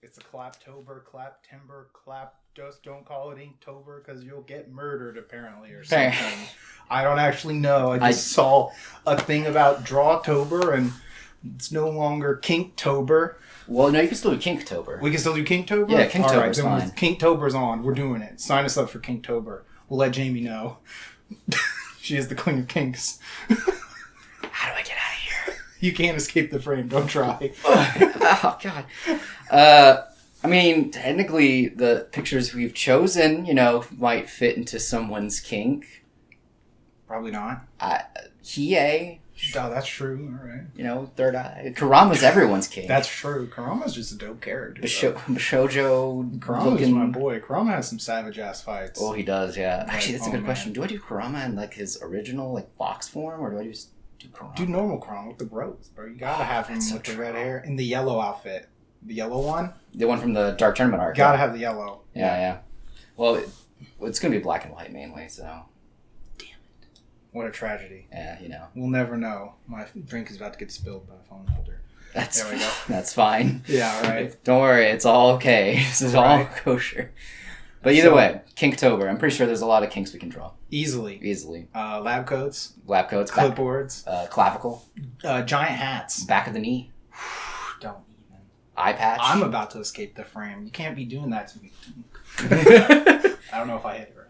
It's a claptober, clap timber, clap. Just don't call it Inktober because you'll get murdered apparently or something. I don't actually know. I just saw a thing about Drawtober and it's no longer Kinktober. Well, no, you can still do Kinktober. We can still do Kinktober? Yeah, Kinktober's fine. fine. Kinktober's on. We're doing it. Sign us up for Kinktober. We'll let Jamie know. She is the queen of kinks. How do I get out of here? You can't escape the frame. Don't try. Oh, God. I mean, technically, the pictures we've chosen, might fit into someone's kink. Probably not. Hiei. Oh, that's true. All right. Third eye. Kurama's everyone's kink. That's true. Kurama's just a dope character. Bishojo. Kurama's my boy. Kurama has some savage ass fights. Oh, he does, yeah. Actually, that's a good question. Man. Do I do Kurama in his original fox form, or do I just do Kurama? Do normal Kurama with the bros, bro. You gotta have him with the red hair in the yellow outfit. The yellow one. The one from the Dark Tournament arc. Gotta have the yellow. Yeah. Well, it's gonna be black and white mainly, so. What a tragedy. Yeah, We'll never know. My drink is about to get spilled by a phone holder. There we go. That's fine. Yeah, all right. Don't worry, it's all okay. This is all kosher. But either way, Kinktober. I'm pretty sure there's a lot of kinks we can draw. Easily. Lab coats. Clipboards. Clavicle. Giant hats. Back of the knee. Don't even. Eye patch. I'm about to escape the frame. You can't be doing that to me. I don't know if I hit it right.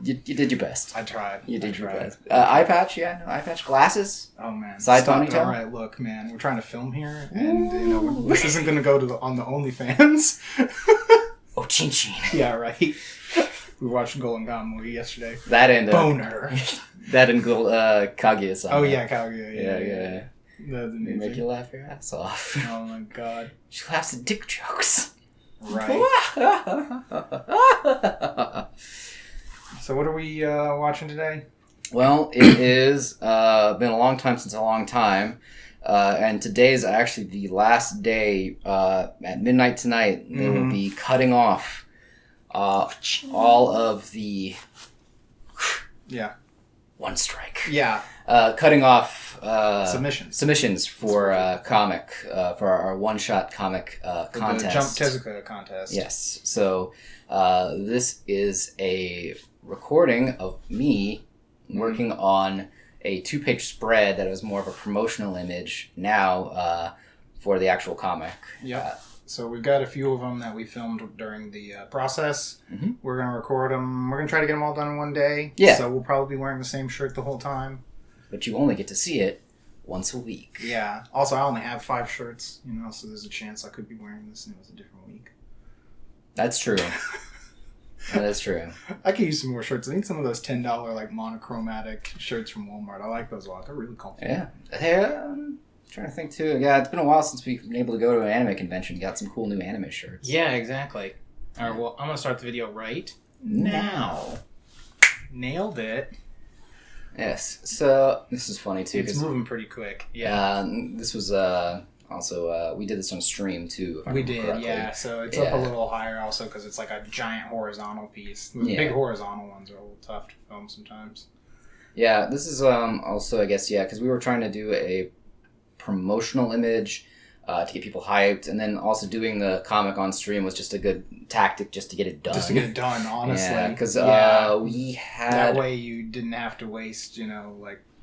You did your best. I tried. You did your best. Eye patch, eye patch. Glasses. Oh man. Side ponytail. All right, look, man. We're trying to film here, and this isn't going to go on the OnlyFans. Oh, chin chin. Yeah, right. We watched Golden Gun movie yesterday. That and Boner. That and Kaguya-sama. Oh yeah, Kaguya. Yeah. That's amazing. Make you laugh your ass off. Oh my god. She laughs at dick jokes. Right. So what are we watching today? Well, it is been a long time since a long time. And today is actually the last day. At midnight tonight, they will be cutting off all of the... Yeah. One strike. Yeah. Cutting off submissions for comic, for our one-shot comic contest. The Jump Tezuka contest. Yes. So this is a recording of me working on a 2-page spread that was more of a promotional image now for the actual comic. Yeah. So we've got a few of them that we filmed during the process. Mm-hmm. We're going to record them. We're going to try to get them all done in one day. Yeah. So we'll probably be wearing the same shirt the whole time. But you only get to see it once a week. Yeah. Also, I only have 5 shirts, so there's a chance I could be wearing this and it was a different week. That's true. That is true. I could use some more shirts. I need some of those $10 monochromatic shirts from Walmart. I like those a lot. They're really comfy. Yeah. I'm trying to think too. Yeah, it's been a while since we've been able to go to an anime convention. Got some cool new anime shirts. Yeah, exactly. All right, well, I'm going to start the video right now. Nailed it. Yes. So this is funny too. It's moving pretty quick. Yeah. This was also we did this on stream too. We did, correctly. Yeah. So it's up a little higher also because it's like a giant horizontal piece. The big horizontal ones are a little tough to film sometimes. Yeah. This is also, I guess, because we were trying to do a promotional image to get people hyped, and then also doing the comic on stream was just a good tactic just to get it done. Honestly. Yeah, because we had... That way you didn't have to waste,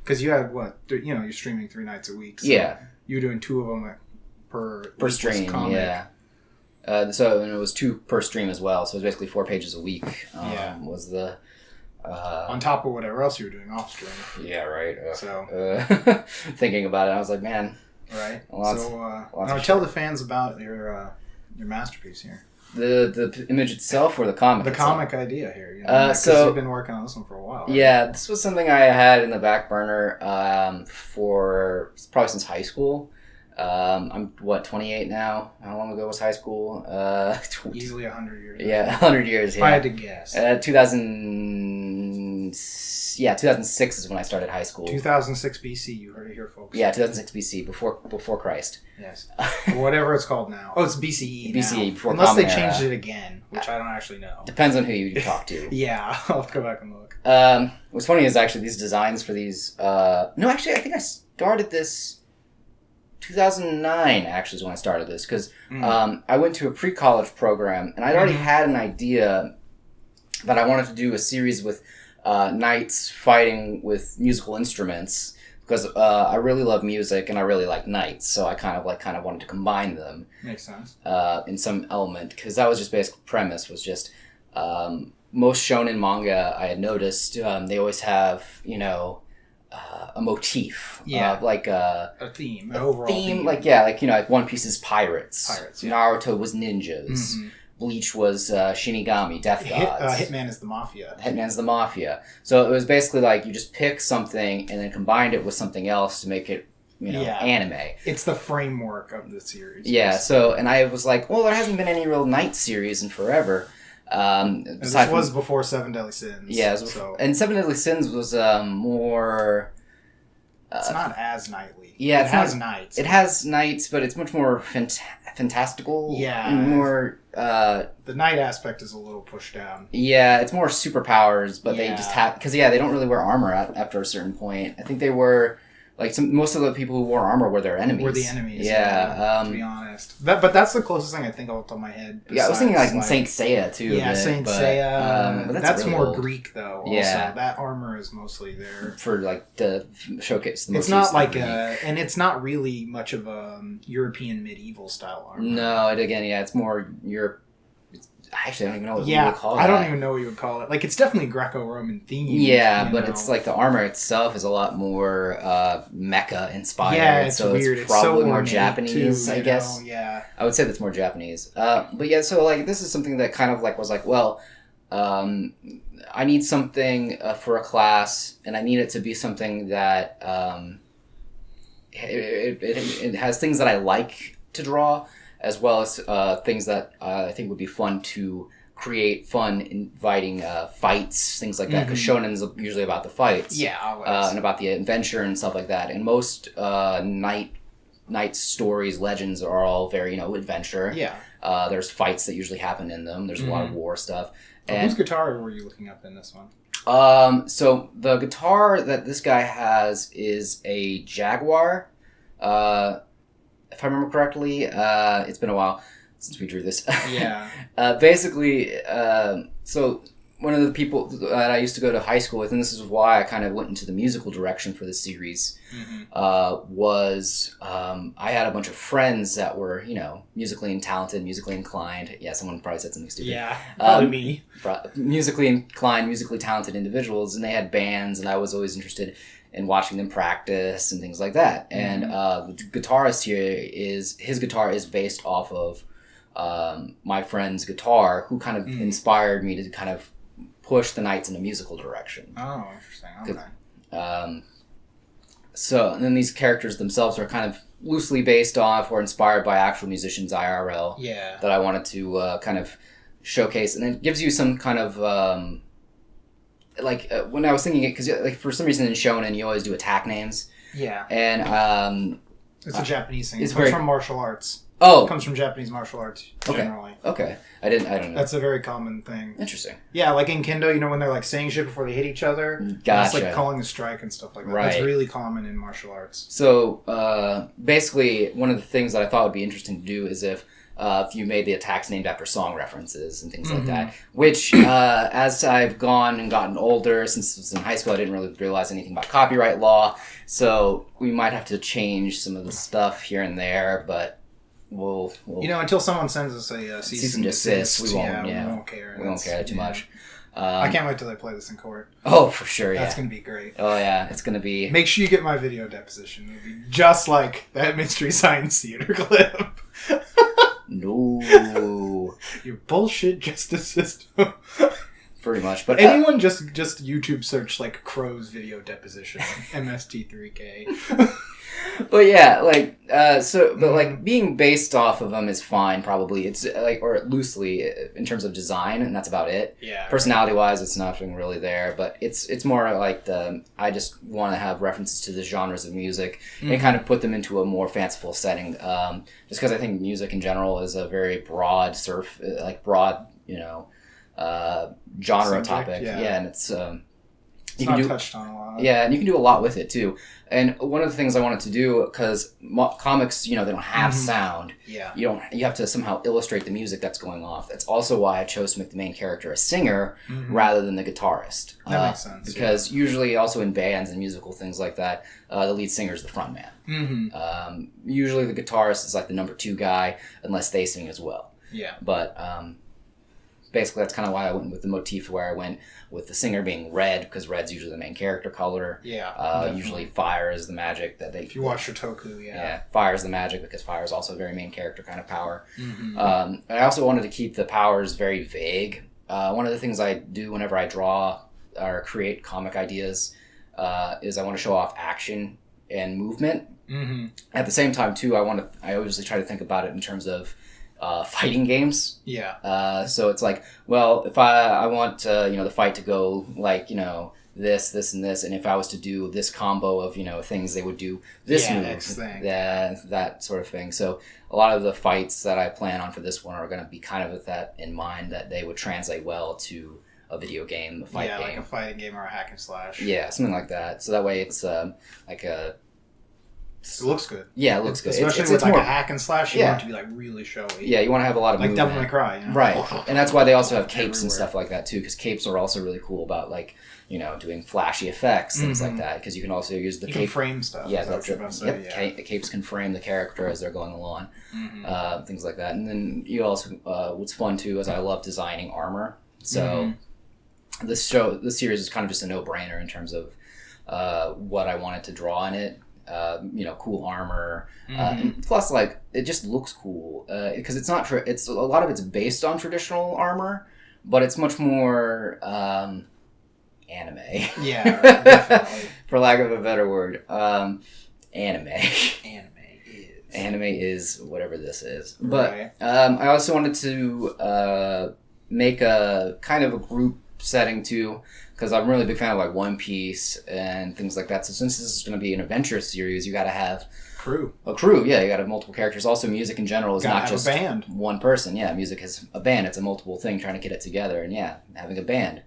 because you had you're streaming 3 nights a week. So you're doing 2 of them per stream, comic. Yeah. So and it was 2 per stream as well, so it was basically 4 pages a week. Was the... on top of whatever else you were doing off stream. Yeah, right. So thinking about it, I was like, man. Right. Now tell the fans about your masterpiece here. The image itself or the comic? The itself? comic idea here. Because you've been working on this one for a while. Right? Yeah, this was something I had in the back burner for probably since high school. I'm 28 now. How long ago was high school? Easily 100 years. Yeah, 100 years. If I had to guess. 2006 is when I started high school. 2006 BC. You heard it here, folks. Yeah, 2006 BC, before Christ. Yes. Whatever it's called now. Oh, it's BCE. BCE before Unless they Common changed Era. it again, which I don't actually know. Depends on who you talk to. Yeah, I'll have to go back and look. What's funny is actually these designs for these. No, actually, I think I started this 2009 actually is when I started this, because I went to a pre-college program, and I'd already had an idea that I wanted to do a series with knights fighting with musical instruments, because I really love music and I really like knights, so I kind of wanted to combine them. Makes sense. In some element, because that was just basic premise, was just most shonen manga I had noticed, they always have, a motif. Yeah. Like a theme. An overall theme. Like One Piece is pirates. Yeah. Naruto was ninjas. Mm-hmm. Bleach was Shinigami, death gods. Hitman is the mafia. Hitman's the mafia. So it was basically like you just pick something and then combined it with something else to make it, anime. It's the framework of the series. Yeah, so, and I was like, well, there hasn't been any real Knight series in forever. This was before Seven Deadly Sins. Yeah, and Seven Deadly Sins was more... it's not as knightly. Yeah, it has knights. It has knights, but it's much more fantastical. Yeah. More... the knight aspect is a little pushed down. Yeah, it's more superpowers, but they just have... Because, they don't really wear armor after a certain point. I think they were... most of the people who wore armor were their enemies. Were the enemies. Yeah. To be honest. But that's the closest thing I think off the top of my head. Yeah, I was thinking in Saint Seiya, too. Yeah, Saint Seiya. But that's really more old. Greek, though. Also. Yeah. That armor is mostly there. For, to showcase the most. It's not and it's not really much of a European medieval style armor. No, it's more Europe. Actually, I don't even know what you would call it. I don't even know what you would call it. It's definitely Greco-Roman themed. Yeah, but it's the armor itself is a lot more Maeca inspired. Yeah, it's so weird. It's probably so more Japanese, too, I guess. Yeah. I would say that's more Japanese. But yeah, so this is something that kind of was well, I need something for a class, and I need it to be something that it has things that I like to draw, as well as things that I think would be fun to create, fun, inviting fights, things like that. Because shonen's usually about the fights, always. And about the adventure and stuff like that. And most knight stories, legends are all very adventure. Yeah. There's fights that usually happen in them. There's a lot of war stuff. Whose guitar were you looking up in this one? So the guitar that this guy has is a Jaguar. If I remember correctly, it's been a while since we drew this. Yeah. Basically, so one of the people that I used to go to high school with, and this is why I kind of went into the musical direction for this series, was I had a bunch of friends that were, musically talented, musically inclined. Yeah, someone probably said something stupid. Yeah, probably me. Musically inclined, musically talented individuals, and they had bands, and I was always interested in watching them practice and things like that. And the guitarist here his guitar is based off of my friend's guitar, who kind of inspired me to kind of push the Knights in a musical direction. Oh, interesting. Okay. So, and then these characters themselves are kind of loosely based off or inspired by actual musicians IRL. Yeah. That I wanted to kind of showcase, and it gives you some kind of when I was thinking it, because for some reason in Shonen you always do attack names. Yeah. And it's a Japanese thing. It comes from martial arts. Oh. It comes from Japanese martial arts generally. Okay. I don't know. That's a very common thing. Interesting. Yeah, like in Kendo, when they're saying shit before they hit each other. Gotcha. That's calling a strike and stuff like that. Right. That's really common in martial arts. So basically, one of the things that I thought would be interesting to do is if you made the attacks named after song references and things like that. Which, as I've gone and gotten older, since I was in high school, I didn't really realize anything about copyright law. So we might have to change some of the stuff here and there, but we'll until someone sends us a cease and desist, we won't care. We won't care too much. I can't wait till they play this in court. Oh, for sure, yeah. That's going to be great. Oh, yeah, it's going to be... Make sure you get my video deposition. It'll be just like that Mystery Science Theater clip. No. Your bullshit justice system. Pretty much, but anyone just YouTube search Crow's video deposition, MST3K. But yeah, being based off of them is fine. Probably it's or loosely in terms of design, and that's about it. Yeah. Personality wise, it's nothing really there, but it's more I just want to have references to the genres of music and kind of put them into a more fanciful setting. Just because I think music in general is a very broad genre Subject, topic. yeah. Yeah, and it's It's not touched on a lot. Yeah, and you can do a lot with it too. And one of the things I wanted to do, because comics, they don't have sound. Yeah. You have to somehow illustrate the music that's going off. That's also why I chose to make the main character a singer rather than the guitarist. That makes sense. Because usually also in bands and musical things like that, the lead singer is the front man. Usually the guitarist is like the number 2 guy, unless they sing as well. Yeah. But basically that's kind of why I went with the motif where I went with the singer being red, because red's usually the main character color. Yeah. Usually fire is the magic that they... If you watch Shotoku, Yeah, fire is the magic, because fire is also a very main character kind of power. I also wanted to keep the powers very vague. One of the things I do whenever I draw or create comic ideas is I want to show off action and movement. At the same time, too, I always try to think about it in terms of fighting games. Yeah. So it's like, well, if I want the fight to go like this and this, and if I was to do this combo of things, they would do this move, next thing. that sort of thing. So a lot of the fights that I plan on for this one are going to be kind of with that in mind, that they would translate well to a video game, a fight game. Like a fighting game or a hack and slash. Yeah, something like that. So that way it's like a... It looks good. Yeah, it looks good. Especially it's with like more, a hack and slash, you want it to be like really showy. Yeah, you want to have a lot of like movement. Devil May Cry, Right, and that's why they also have capes everywhere. and stuff like that too, because capes are also really cool about like doing flashy effects, things like that. Because you can also use the you cape. can frame stuff. Yeah, that's it. The capes can frame the character as they're going along, things like that. And then you also, what's fun too is I love designing armor. So this series is kind of just a no-brainer in terms of what I wanted to draw in it. Cool armor, and plus like it just looks cool because it's not it's a lot of it's based on traditional armor, but it's much more anime. Yeah, definitely. For lack of a better word, anime. Anime is whatever this is. But I also wanted to make a kind of a group setting too, because I'm really a big fan of like One Piece and things like that. So since this is going to be an adventure series, you got to have a crew. Yeah, you got to have multiple characters. Also, music in general is not just a band. One person. Yeah, music is a band. It's a multiple thing trying to get it together. And yeah, having a band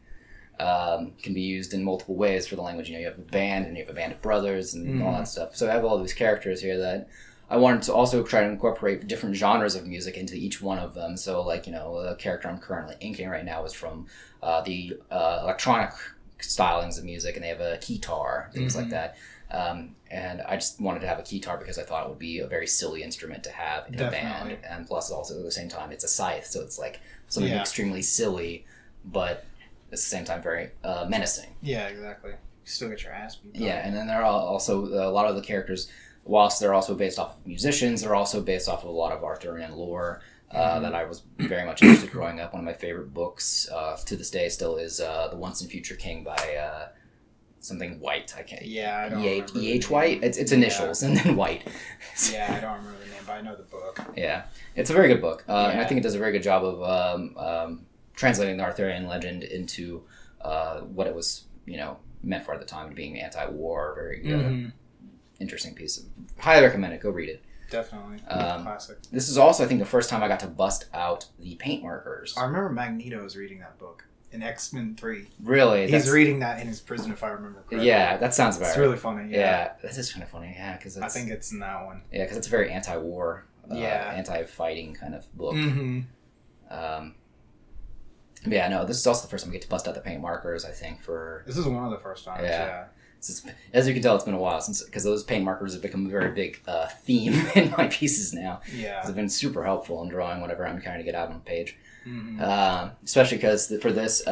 can be used in multiple ways for the language. You have a band, and you have a band of brothers, and all that stuff. So I have all these characters here that I wanted to also try to incorporate different genres of music into each one of them. So, like, the character I'm currently inking right now is from the electronic stylings of music, and they have a keytar, things like that. And I just wanted to have a keytar because I thought it would be a very silly instrument to have in a band. And plus, also at the same time, it's a scythe, so it's like something extremely silly, but at the same time very menacing. Yeah, exactly. You still get your ass beat. Yeah, and then there are also a lot of the characters, whilst they're also based off of musicians, they're also based off of a lot of Arthurian lore that I was very much interested growing up. One of my favorite books to this day still is The Once and Future King by something White. I can't. Yeah, I don't remember. E.H. White? It's initials and then White. Yeah, I don't remember the name, but I know the book. Yeah, it's a very good book. And I think it does a very good job of translating the Arthurian legend into what it was, meant for at the time, being anti-war. Very interesting piece. Highly recommend it. Go read it. Definitely. Classic. This is also, I think, the first time I got to bust out the paint markers. I remember Magneto was reading that book in X-Men 3. Really? He's reading that in his prison, if I remember correctly. Yeah, that sounds about right. It's really funny. Yeah, this is kind of funny. Yeah, because I think it's in that one. Yeah, because it's a very anti-war, anti-fighting kind of book. Yeah, no, this is also the first time we get to bust out the paint markers, I think, for... This is one of the first times, yeah. As you can tell, it's been a while since, because those paint markers have become a very big theme in my pieces now. Yeah. They've been super helpful in drawing whatever I'm trying to get out on the page. Especially because for this,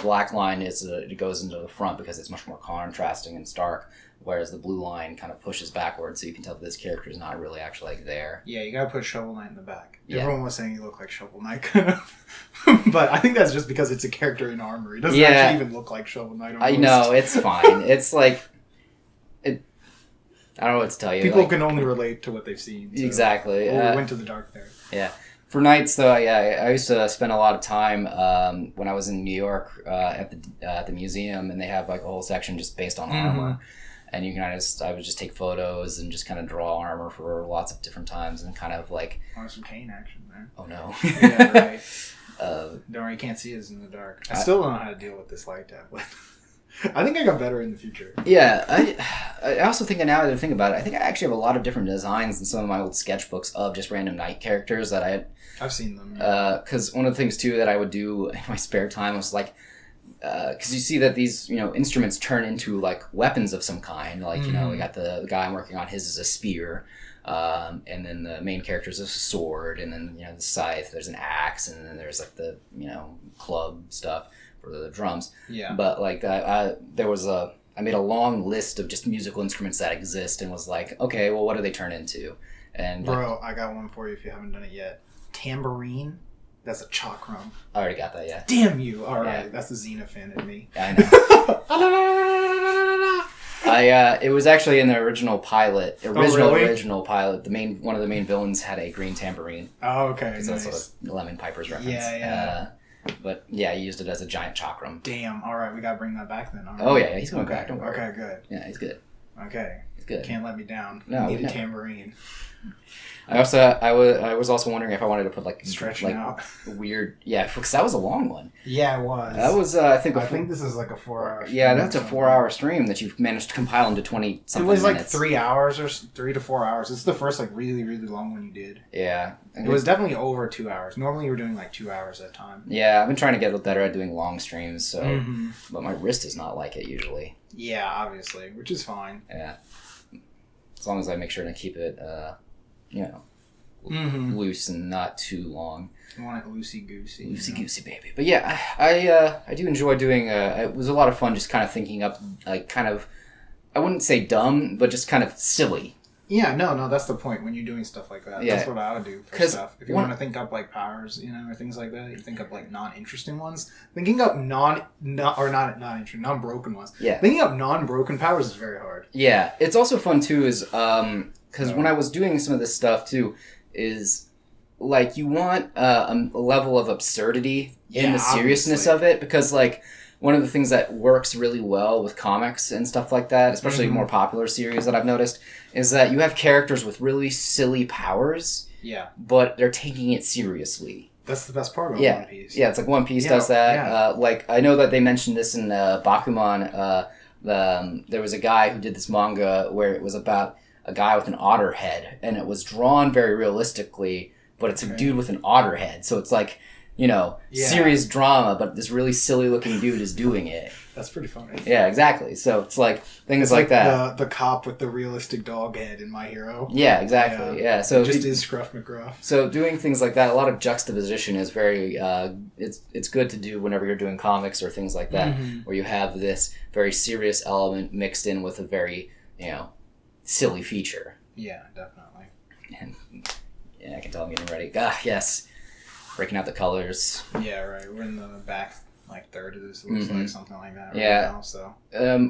black line it goes into the front because it's much more contrasting and stark, whereas the blue line kind of pushes backwards, so you can tell that this character is not really actually like there. Yeah, you gotta put Shovel Knight in the back. Yeah. Everyone was saying you look like Shovel Knight, kind of. But I think that's just because it's a character in armor. He doesn't actually even look like Shovel Knight. Almost. I know, it's fine. It's like... I don't know what to tell you. People can only relate to what they've seen. So. Exactly. We went to the dark there. Yeah. For nights, though, I used to spend a lot of time when I was in New York at the museum, and they have like a whole section just based on armor. And you can I would just take photos and just kind of draw armor for lots of different times and kind of like... Oh, there's some Kane action there. Oh, no. Yeah, right. Don't worry, you can't see us in the dark. I still don't know how to deal with this light tablet. I think I got better in the future. Yeah, I also think now that I think about it, I think I actually have a lot of different designs in some of my old sketchbooks of just random knight characters that I've seen them. Because one of the things too that I would do in my spare time was like, because you see that these instruments turn into like weapons of some kind. Like we got the guy I'm working on, his is a spear, and then the main character is a sword, and then the scythe. There's an axe, and then there's like the club stuff for the drums. Yeah. But like I made a long list of just musical instruments that exist, and was like, okay, well, what do they turn into? And bro, I got one for you if you haven't done it yet. Tambourine. That's a chakram. I already got that, yeah. Damn you! All right, Yeah. that's the Xenophan in me. Yeah, I know. It was actually in the original pilot. Original pilot. One of the main villains had a green tambourine. Oh, okay. Nice. That's a Lemon Piper's reference. Yeah. But yeah, he used it as a giant chakram. Damn. All right, we gotta bring that back then. All right. Oh yeah, he's going back. Don't worry. Okay, good. Yeah, he's good. Okay. He's good. Can't let me down. No, Need a never. tambourine. I was also wondering if I wanted to put like Stretching out. weird, because that was a long one. Yeah, it was. That was I think this is like a 4 hour. Yeah, that's a 4 hour stream that you've managed to compile into 20 something minutes. It was minutes. like 3 hours or 3 to 4 hours. It's the first like really really long one you did. Yeah, it was definitely over 2 hours. Normally you were doing like 2 hours at a time. Yeah, I've been trying to get better at doing long streams, so Mm-hmm. but my wrist is not like it usually. Yeah, obviously, which is fine. Yeah, as long as I make sure to keep it, Mm-hmm. loose and not too long. You want it loosey goosey. Loosey goosey, baby. But yeah, I do enjoy doing. It was a lot of fun, just kind of thinking up, like kind of, I wouldn't say dumb, but just kind of silly. Yeah, no, that's the point when you're doing stuff like that. Yeah. That's what I would do for stuff. If you want to think up like powers, or things like that, you think up like non-interesting ones. Thinking up non-broken ones. Yeah. Thinking up non-broken powers is very hard. Yeah, it's also fun too, is because when I was doing some of this stuff too, is like you want a level of absurdity in the seriousness of it, because like one of the things that works really well with comics and stuff like that, especially more popular series that I've noticed, is that you have characters with really silly powers, but they're taking it seriously. That's the best part about One Piece. Yeah, it's like One Piece does that. Yeah. Like I know that they mentioned this in Bakuman. There was a guy who did this manga where it was about a guy with an otter head, and it was drawn very realistically, but it's a dude with an otter head, so it's like serious drama, but this really silly looking dude is doing it. That's pretty funny. Yeah, exactly. So it's like things like that. The cop with the realistic dog head in My Hero. Yeah, exactly. Yeah, so it just is Scruff McGruff. So doing things like that, a lot of juxtaposition is very. It's good to do whenever you're doing comics or things like that, where you have this very serious element mixed in with a very silly feature. Yeah, definitely. And yeah, I can tell I'm getting ready. Ah, yes. Breaking out the colors. Yeah, right. We're in the back like third of this. It looks like something like that right now. So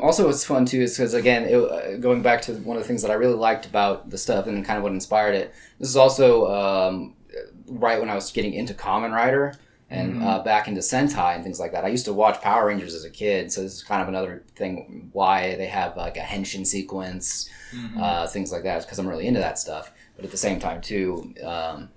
also what's fun too is because again, going back to one of the things that I really liked about the stuff and kind of what inspired it. This is also right when I was getting into Kamen Rider and back into Sentai and things like that. I used to watch Power Rangers as a kid, so this is kind of another thing why they have like a henshin sequence, things like that, because I'm really into that stuff. But at the same time too, I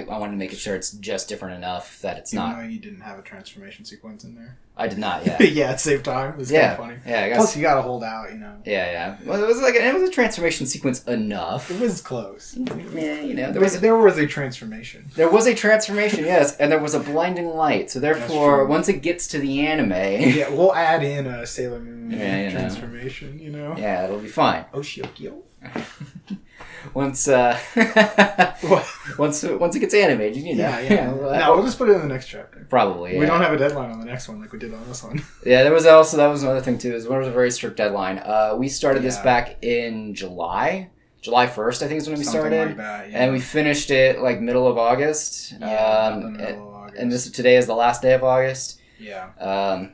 wanted to make sure it's just different enough that it's not. Even though you didn't have a transformation sequence in there. I did not. Yeah. Yeah, at same time. It was kind of funny. Yeah. I guess. Plus, you got to hold out. Yeah. Well, it was a transformation sequence enough. It was close. Yeah, there was a transformation. There was a transformation, yes, and there was a blinding light. So therefore, once it gets to the anime, yeah, we'll add in a Sailor Moon transformation. Yeah, it'll be fine. Oshiokyo. Once it gets animated, Yeah. No, we'll just put it in the next chapter. Probably. Yeah. We don't have a deadline on the next one like we did on this one. Yeah, that was another thing too. There was a very strict deadline. We started this back in July 1st, I think is when we started, like that, and we finished it like middle of August. Yeah, the middle of August. And today is the last day of August. Yeah.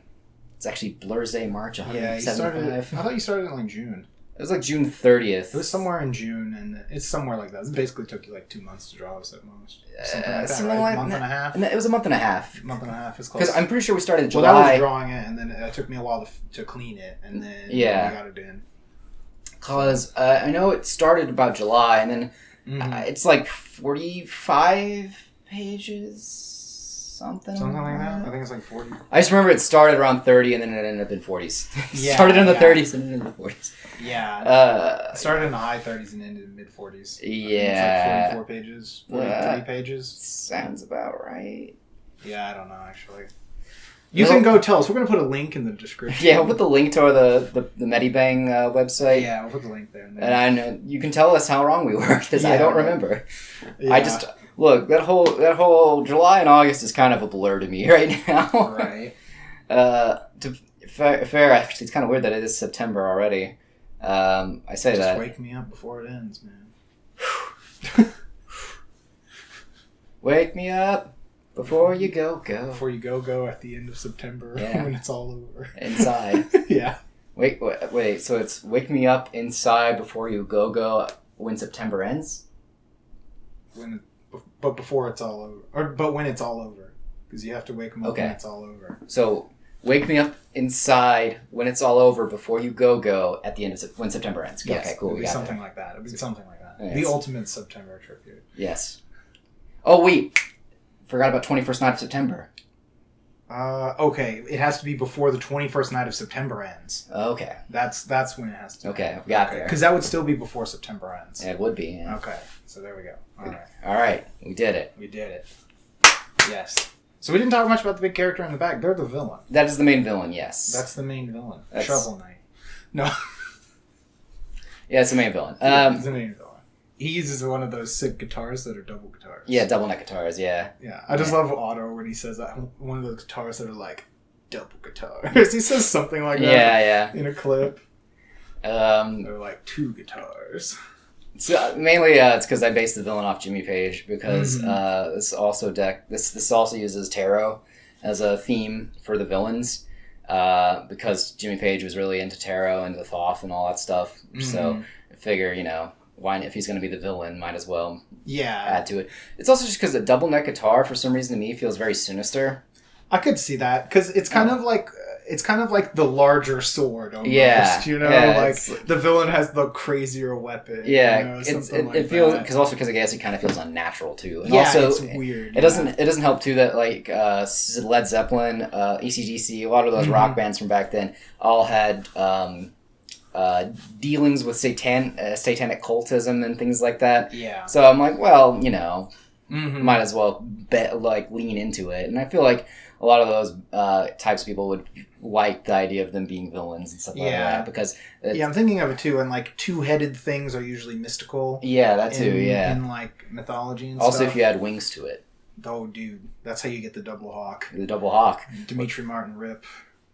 It's actually Blur's Day, March 175. I thought you started in like June. It was like June 30th. It was somewhere in June, and it's somewhere like that. It basically took you like 2 months to draw this at most. Something like that, right? Month and a half? It was a month and a half. Month and a half is close. Because I'm pretty sure we started in July. Well, that was drawing it, and then it took me a while to clean it, and then we got it in. Because I know it started about July, and then it's like 45 pages. something like that. I think it's like 40. I just remember it started around 30 and then it ended up in 40s. Yeah, started in the 30s and ended in the 40s. Yeah. It started in the high 30s and ended in mid 40s. Yeah. It's like 44 pages, 43 pages. Sounds about right. Yeah, I don't know actually. You can go tell us. We're going to put a link in the description. Yeah, we'll put the link to the Medibang website. Yeah, we'll put the link there. And I know you can tell us how wrong we were because I don't remember. Yeah. I just look that whole July and August is kind of a blur to me right now. Right. Fair. Actually, it's kind of weird that it is September already. I say just that. Wake me up before it ends, man. Wake me up. Before you go. Before you go at the end of September when it's all over. Inside. Yeah. Wait. So it's wake me up inside before you go when September ends? But before it's all over. But when it's all over. Because you have to wake them up when it's all over. So wake me up inside when it's all over before you go at the end of when September ends. Yes, okay, cool. It'd be something like that. Yes. The ultimate September tribute. Yes. Oh, wait. Forgot about 21st night of September. Okay. It has to be before the 21st night of September ends. Okay. That's when it has to be. Okay, got there. Because that would still be before September ends. Yeah, it would be, yeah. Okay. So there we go. All right. We did it. We did it. Yes. So we didn't talk much about the big character in the back. They're the villain. That is the main villain, yes. That's the main villain. Shovel Knight. No. Yeah, it's the main villain. He's the main villain. He uses one of those sick guitars that are double guitars. Yeah, double neck guitars, yeah. Yeah, I just love Otto when he says that. One of those guitars that are like, double guitars. He says something like that in a clip. They're like two guitars. So mainly it's because I based the villain off Jimmy Page because this also uses tarot as a theme for the villains because Jimmy Page was really into tarot and the Thoth and all that stuff. So I figure, why if he's going to be the villain, might as well add to it. It's also just because the double neck guitar for some reason to me feels very sinister. I could see that because it's kind of like the larger sword almost, like the villain has the crazier weapon. Yeah, it feels because I guess it kind of feels unnatural too. And also, it's weird. It doesn't help too that like Led Zeppelin, AC/DC, a lot of those rock bands from back then all had dealings with satanic cultism and things like that. Yeah. So I'm like, well, might as well lean into it, and I feel like a lot of those types of people would like the idea of them being villains and stuff like that because I'm thinking of it too, and like two-headed things are usually mystical. Yeah, that too. In like mythology and also, stuff. if you add wings to it. Oh, dude, that's how you get the double hawk. The double hawk. Dimitri Martin rip.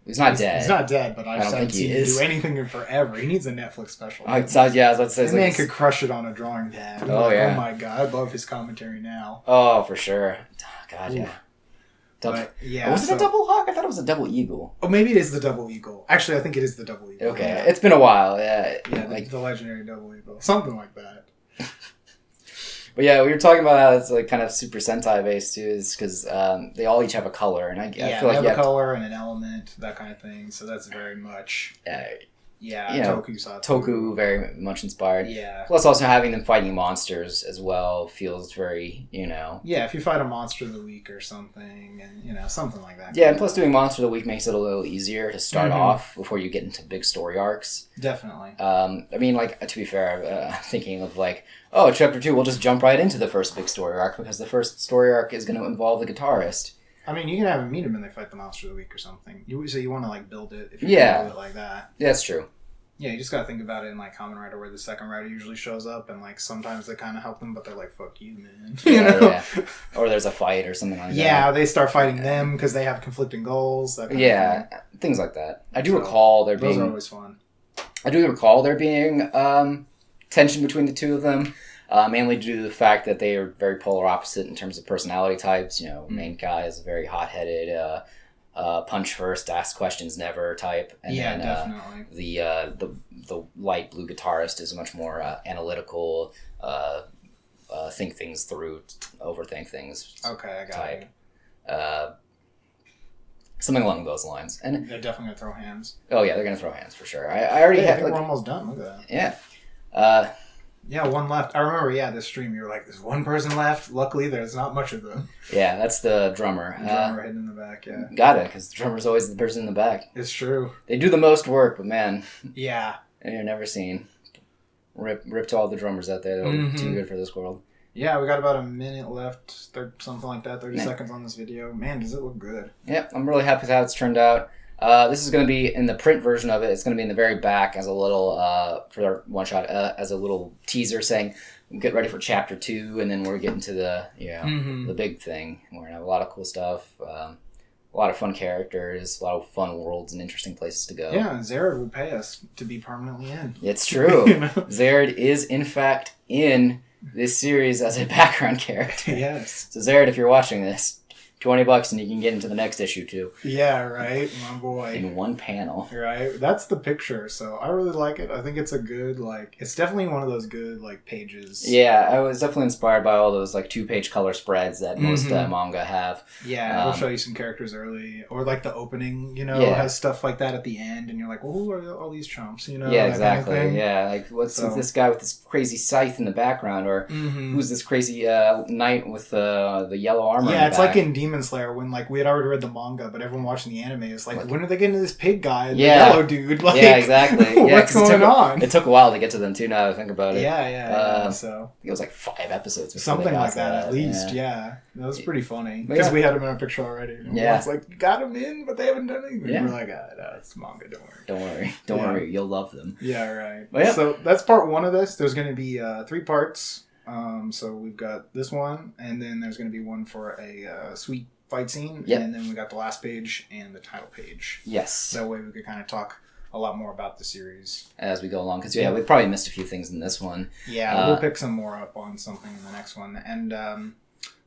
He's not dead. He's not dead, but I haven't seen him do anything in forever. He needs a Netflix special. I was about to say. That man could crush it on a drawing pad. Yeah. Oh my god, I love his commentary now. Oh, for sure. God, yeah. Was it a double hawk? I thought it was a double eagle. Oh, maybe it is the double eagle. Actually, I think it is the double eagle. Okay, it's been a while. Yeah, the legendary double eagle, something like that. But yeah, we were talking about how it's like kind of Super Sentai based too, is because they all each have a color, and I feel like they have a color and an element, that kind of thing. So that's very much Toku very much inspired. Yeah. Plus, also having them fighting monsters as well feels very Yeah, if you fight a monster of the week or something, and something like that. Yeah, and plus doing monster of the week makes it a little easier to start off before you get into big story arcs. Definitely. I mean, like to be fair, thinking of like, chapter 2, we'll just jump right into the first big story arc because the first story arc is going to involve the guitarist. I mean, you can have them meet him and they fight the monster of the week or something. So you want to like build it if you can build it like that. Yeah, that's true. Yeah, you just gotta think about it in like Kamen Rider, where the second rider usually shows up, and like sometimes they kind of help them, but they're like, "Fuck you, man." Yeah. Or there's a fight or something like that. Yeah, they start fighting them because they have conflicting goals. That kind of thing. Things like that. I do recall there being. Those are always fun. I do recall there being tension between the two of them. Mainly due to the fact that they are very polar opposite in terms of personality types. Main guy is a very hot-headed, punch first, ask questions never type, and then definitely. The light blue guitarist is a much more analytical, think things through, overthink things. Okay, I got type. Something along those lines, and they're definitely gonna throw hands. Oh yeah, they're gonna throw hands for sure. I already I think we're almost done. Look at that. Yeah. Yeah, one left. I remember, this stream, you were like, there's one person left. Luckily, there's not much of them. Yeah, that's the drummer. The drummer hidden in the back, yeah. Got it, because the drummer's always the person in the back. It's true. They do the most work, but man. Yeah. And you're never seen. Rip to all the drummers out there. They're too good for this world. Yeah, we got about a minute left, something like that, 30 seconds on this video. Man, does it look good. Yep, I'm really happy with how it's turned out. This is going to be in the print version of it. It's going to be in the very back as a little, for our one shot, as a little teaser saying, get ready for chapter 2, and then we're getting to the, the big thing. We're going to have a lot of cool stuff, a lot of fun characters, a lot of fun worlds and interesting places to go. Yeah, Zared will pay us to be permanently in. It's true. Zared is, in fact, in this series as a background character. Yes. So Zared, if you're watching this, $20 and you can get into the next issue too. Yeah, right, my boy. In one panel. Right, that's the picture, so I really like it. I think it's a good, it's definitely one of those good, pages. Yeah, I was definitely inspired by all those, 2-page color spreads that most manga have. Yeah, it'll show you some characters early, or, the opening, has stuff like that at the end, and you're like, well, who are all these chumps, Yeah, exactly, kind of yeah, what's with this guy with this crazy scythe in the background, or who's this crazy knight with the yellow armor Yeah, it's like in Demon Slayer when we had already read the manga, but everyone watching the anime is when are they getting to this pig guy and the yellow dude? Yeah, exactly. What's going on? It took a while to get to them too. Now that I think about it. Yeah. So I think it was 5 episodes. Something like that at least. Yeah, that was pretty funny because we had him in our picture already. Yeah, it's you got him in, but they haven't done anything. Yeah. We're like, no, it's manga. Don't worry, you'll love them. Yeah, right. But so that's part 1 of this. There's going to be 3 parts. So we've got this one, and then there's going to be one for a sweet fight scene, and then we got the last page and the title page. Yes. That way we could kind of talk a lot more about the series as we go along, because we probably missed a few things in this one. Yeah, we'll pick some more up on something in the next one. And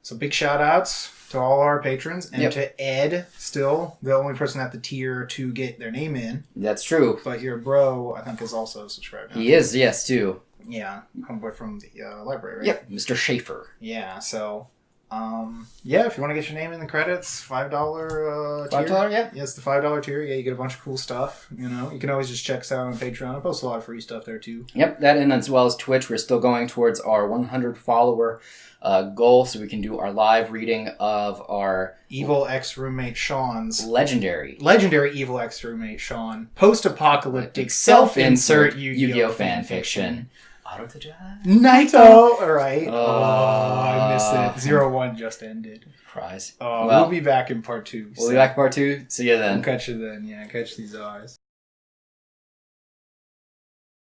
so big shout outs to all our patrons, and to Ed, still the only person at the tier to get their name in. That's true. But your bro, I think, is also subscribed. He is, yes, too. Yeah, homeboy from the library, right? Yep, Mr. Schaefer. Yeah, so if you want to get your name in the credits, $5 tier. $5, yeah. Yeah, it's the $5 tier. Yeah, you get a bunch of cool stuff. You can always just check us out on Patreon. I post a lot of free stuff there too. Yep, that, and as well as Twitch, we're still going towards our 100 follower goal, so we can do our live reading of our evil ex-roommate Sean's legendary evil ex-roommate Sean post-apocalyptic self-insert Yu-Gi-Oh fan fiction. Naito! Alright. I missed it. 0-1 just ended. Surprise. We'll be back in part 2. We'll be back in part 2. See you then. We'll catch you then. Yeah, catch these eyes.